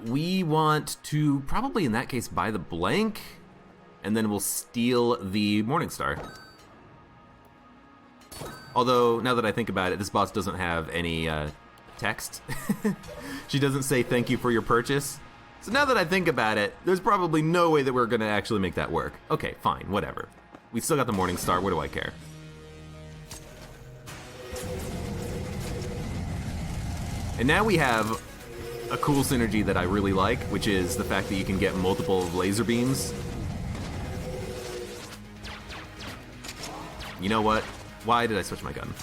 We want to probably, in that case, buy the blank, and then we'll steal the Morningstar. Although, now that I think about it, this boss doesn't have any text. She doesn't say thank you for your purchase. So now that I think about it, there's probably no way that we're gonna actually make that work. Okay, fine, whatever. We still got the Morningstar, what do I care? And now we have a cool synergy that I really like, which is the fact that you can get multiple laser beams. You know what? Why did I switch my gun?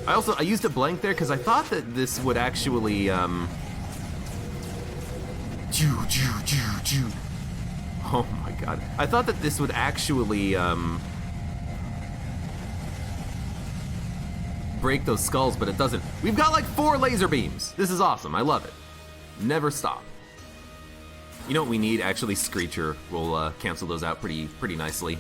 I used a blank there because I thought that this would actually, Oh my god. I thought that this would actually, break those skulls, but it doesn't. We've got like 4 laser beams. This is awesome. I love it. Never stop. You know what we need? Actually, Screecher will cancel those out pretty nicely.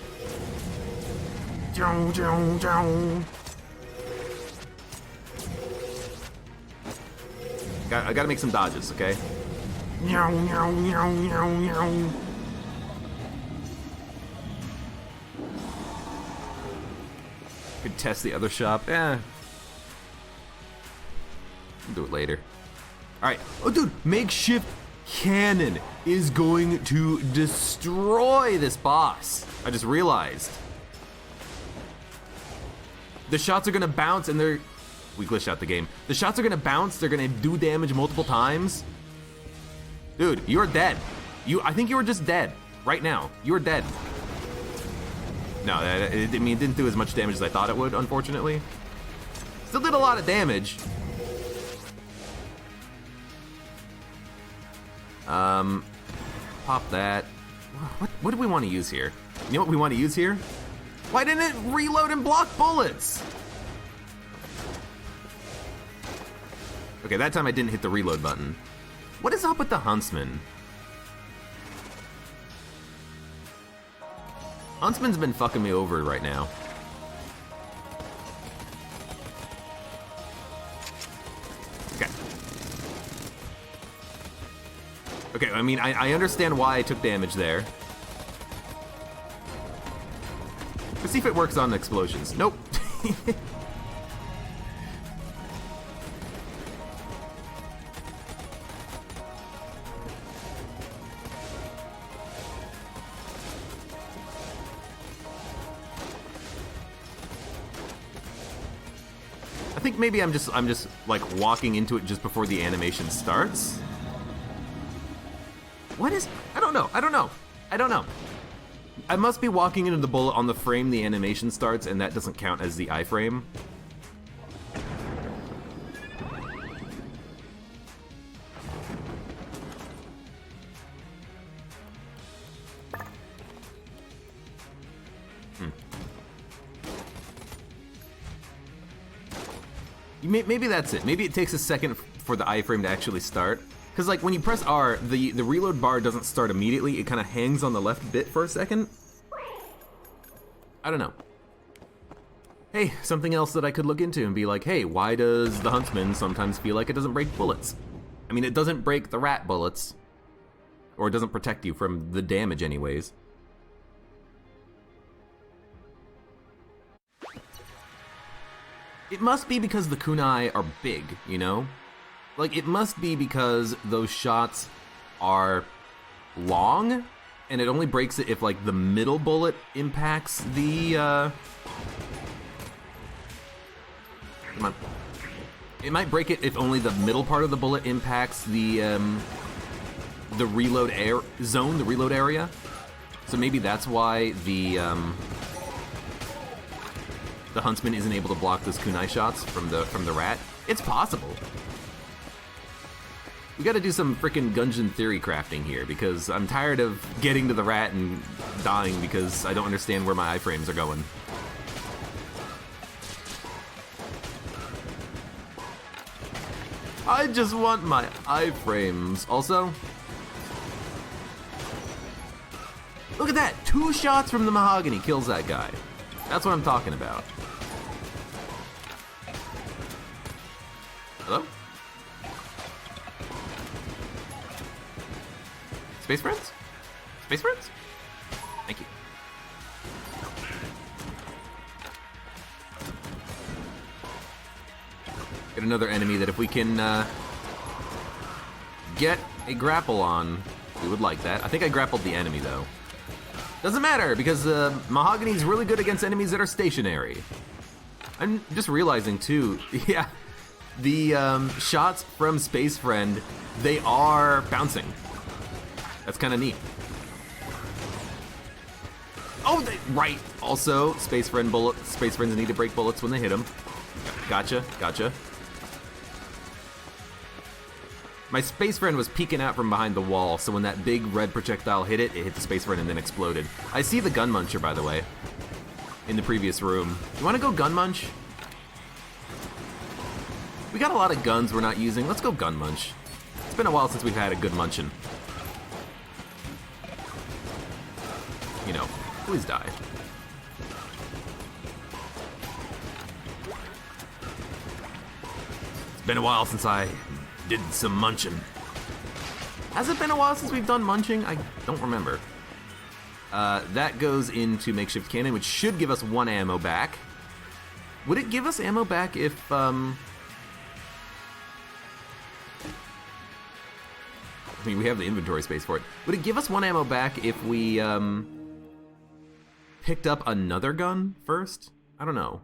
I gotta make some dodges, okay? Could test the other shop. We'll do it later. Alright. Oh, dude, makeshift cannon is going to destroy this boss. I just realized. The shots are gonna bounce and they're... We glitched out the game. The shots are gonna bounce, they're gonna do damage multiple times. Dude, you're dead. I think you were just dead. Right now. You're dead. No, I mean, it didn't do as much damage as I thought it would, unfortunately. Still did a lot of damage. Pop that. What do we want to use here? You know what we want to use here? Why didn't it reload and block bullets? Okay, that time I didn't hit the reload button. What is up with the Huntsman? Huntsman's been fucking me over right now. Okay. Okay, I mean, I understand why I took damage there. Let's see if it works on explosions. Nope. I think maybe I'm just like walking into it just before the animation starts. What is? I don't know. I must be walking into the bullet on the frame the animation starts, and that doesn't count as the iframe. Maybe that's it. Maybe it takes a second for the iframe to actually start. Because like when you press R, the reload bar doesn't start immediately. It kind of hangs on the left bit for a second. I don't know. Hey, something else that I could look into and be like, hey, why does the Huntsman sometimes feel like it doesn't break bullets? I mean, it doesn't break the rat bullets. Or it doesn't protect you from the damage anyways. It must be because the kunai are big, you know? Like, it must be because those shots are long, and it only breaks it if, like, the middle bullet impacts the, Come on. It might break it if only the middle part of the bullet impacts the reload zone, the reload area. So maybe that's why the Huntsman isn't able to block those kunai shots from the rat. It's possible. We gotta do some frickin' Gungeon theory crafting here, because I'm tired of getting to the rat and dying because I don't understand where my iframes are going. I just want my iframes. Also, look at that! 2 shots from the mahogany kills that guy. That's what I'm talking about. Hello? Space friends? Space friends? Thank you. Get another enemy that if we can get a grapple on, we would like that. I think I grappled the enemy though. Doesn't matter, because mahogany is really good against enemies that are stationary. I'm just realizing too, yeah, the shots from Space Friend, they are bouncing. That's kind of neat. Oh, right. Also, Space Friends need to break bullets when they hit them. Gotcha. My Space Friend was peeking out from behind the wall, so when that big red projectile hit it, it hit the Space Friend and then exploded. I see the Gun Muncher, by the way, in the previous room. You want to go Gun Munch? We got a lot of guns we're not using. Let's go Gun Munch. It's been a while since we've had a good munchin'. You know, please die. It's been a while since I did some munching. Has it been a while since we've done munching? I don't remember. That goes into makeshift cannon, which should give us 1 ammo back. Would it give us ammo back if, I mean, we have the inventory space for it. Would it give us 1 ammo back if we, picked up another gun first? I don't know.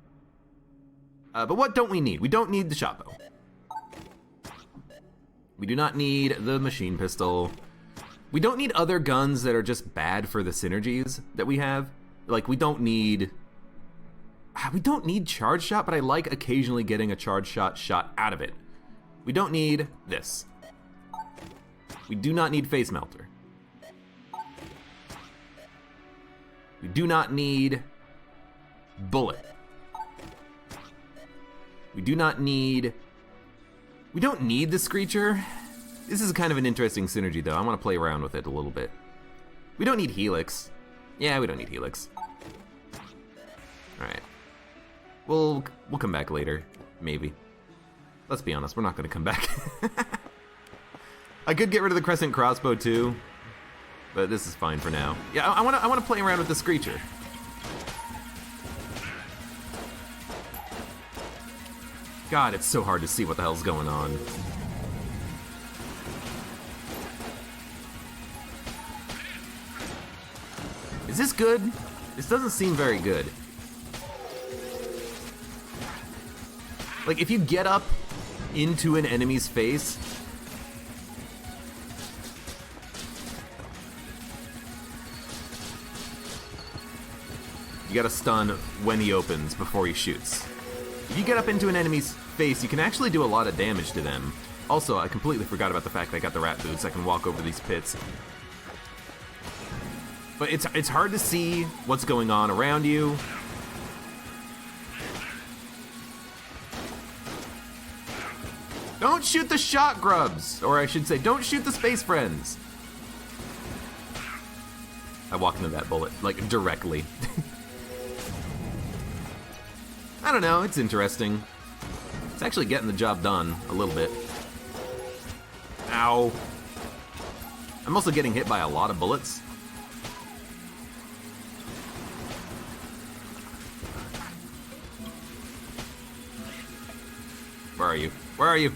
But what don't we need? We don't need the shotbow. We do not need the machine pistol. We don't need other guns that are just bad for the synergies that we have. Like, we don't need charge shot, but I like occasionally getting a charge shot out of it. We don't need this. We do not need face melter. We do not need bullet. We do not need... We don't need the Screecher. This is kind of an interesting synergy, though. I want to play around with it a little bit. We don't need Helix. Yeah, we don't need Helix. Alright. We'll come back later. Maybe. Let's be honest, we're not going to come back. I could get rid of the Crescent Crossbow, too. But this is fine for now. Yeah, I want to play around with the Screecher. God, it's so hard to see what the hell's going on. Is this good? This doesn't seem very good. Like, if you get up into an enemy's face, you gotta stun when he opens before he shoots. If you get up into an enemy's face, you can actually do a lot of damage to them. Also, I completely forgot about the fact that I got the rat boots. I can walk over these pits. But it's hard to see what's going on around you. Don't shoot the shot grubs! Or I should say, don't shoot the space friends! I walked into that bullet, like, directly. I don't know, it's interesting. It's actually getting the job done, a little bit. Ow. I'm also getting hit by a lot of bullets. Where are you? Where are you?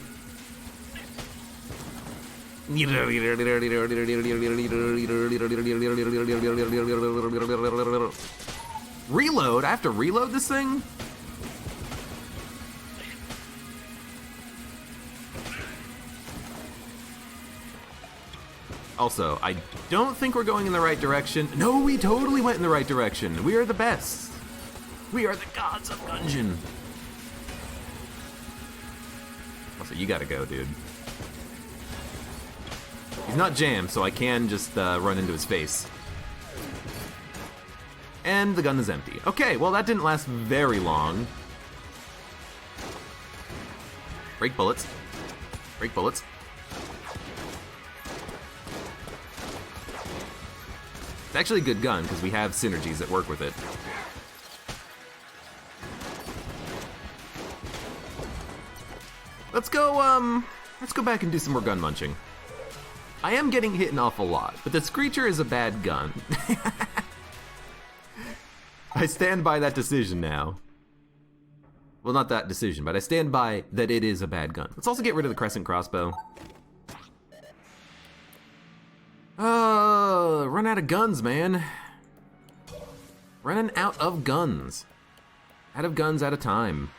Reload? I have to reload this thing? Also, I don't think we're going in the right direction. No, we totally went in the right direction. We are the best. We are the gods of Gungeon. Also, you gotta go, dude. He's not jammed, so I can just run into his face. And the gun is empty. Okay, well that didn't last very long. Break bullets. Break bullets. It's actually a good gun, because we have synergies that work with it. Let's go back and do some more gun munching. I am getting hit an awful lot, but the Screecher is a bad gun. I stand by that decision now. Well, not that decision, but I stand by that it is a bad gun. Let's also get rid of the Crescent Crossbow. Run out of guns, man. Running out of guns. Out of guns, out of time.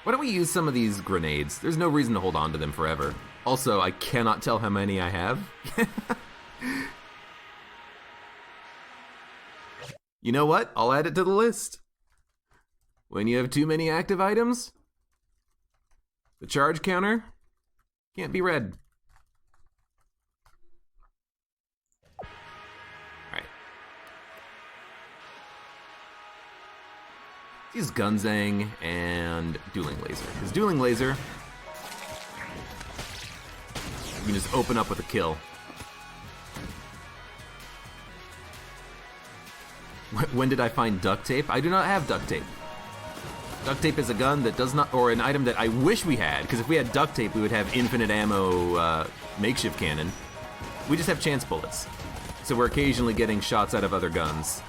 Why don't we use some of these grenades? There's no reason to hold on to them forever. Also, I cannot tell how many I have. You know what? I'll add it to the list. When you have too many active items, the charge counter can't be read. Alright. Use Gunzang and Dueling Laser. Because Dueling Laser, you can just open up with a kill. When did I find duct tape? I do not have duct tape. Duct tape is a gun that does not, or an item that I wish we had, because if we had duct tape, we would have infinite ammo makeshift cannon. We just have chance bullets. So we're occasionally getting shots out of other guns.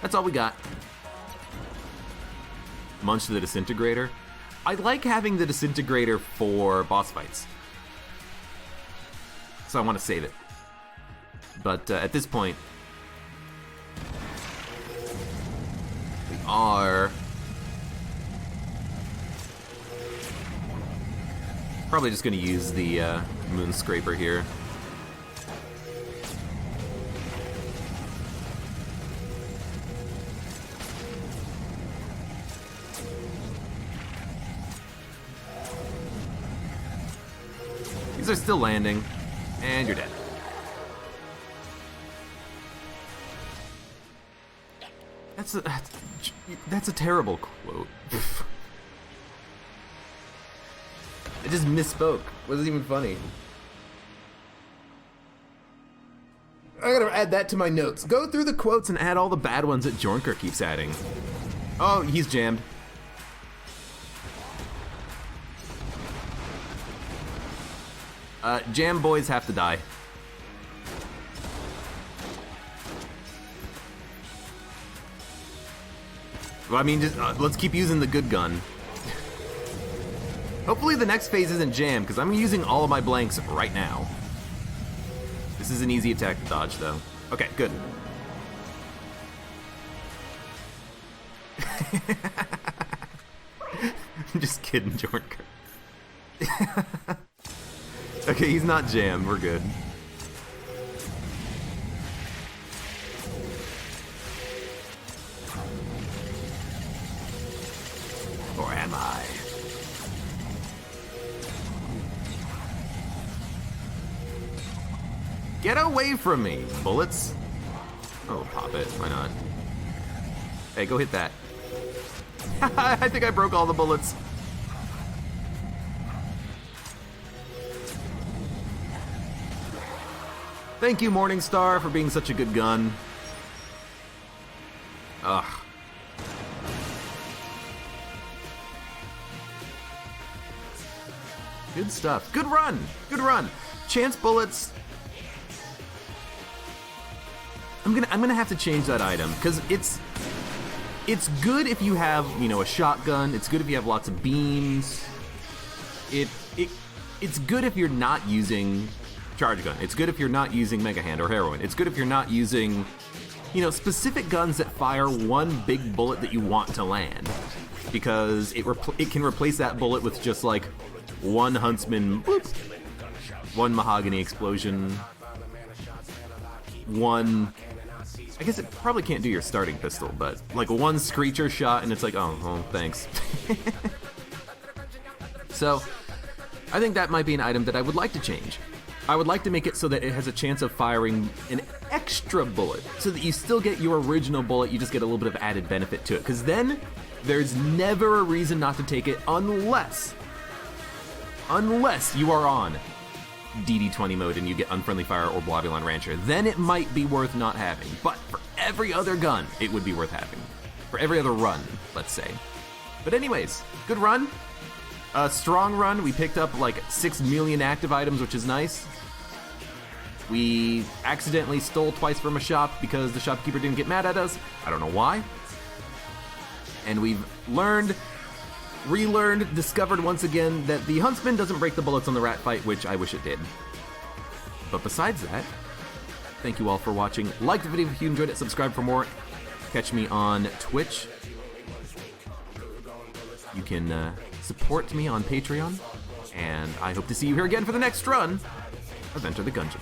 That's all we got. Munch the Disintegrator. I like having the Disintegrator for boss fights. So I want to save it. But at this point, we are probably just going to use the Moon Scraper here. These are still landing, and you're dead. That's a terrible quote. I just misspoke. Wasn't even funny. I gotta add that to my notes. Go through the quotes and add all the bad ones that Jornker keeps adding. Oh, he's jammed. Jam boys have to die. Well, I mean, just, let's keep using the good gun. Hopefully the next phase isn't jam, because I'm using all of my blanks right now. This is an easy attack to dodge, though. Okay, good. I'm just kidding, Jornker. Okay, he's not jammed. We're good. Or am I? Get away from me, bullets. Oh, pop it. Why not? Hey, go hit that. I think I broke all the bullets. Thank you, Morningstar, for being such a good gun. Ugh. Good stuff. Good run. Good run. Chance bullets. I'm gonna have to change that item because it's good if you have, you know, a shotgun. It's good if you have lots of beams. It's good if you're not using charge gun. It's good if you're not using Mega Hand or Heroin. It's good if you're not using, you know, specific guns that fire one big bullet that you want to land, because it can replace that bullet with just like one Huntsman, boop, one Mahogany Explosion, one. I guess it probably can't do your starting pistol, but like one Screecher shot and it's like, oh thanks. So, I think that might be an item that I would like to change. I would like to make it so that it has a chance of firing an extra bullet, so that you still get your original bullet, you just get a little bit of added benefit to it, because then there's never a reason not to take it unless you are on DD20 mode and you get Unfriendly Fire or Blobulon Rancher. Then it might be worth not having, but for every other gun, it would be worth having. For every other run, let's say. But anyways, good run. Strong run. We picked up like 6 million active items, which is nice. We accidentally stole twice from a shop because the shopkeeper didn't get mad at us. I don't know why. And we've learned, relearned, discovered once again that the Huntsman doesn't break the bullets on the rat fight, which I wish it did. But besides that, thank you all for watching. Like the video if you enjoyed it, subscribe for more. Catch me on Twitch. You can support me on Patreon. And I hope to see you here again for the next run of Enter the Gungeon.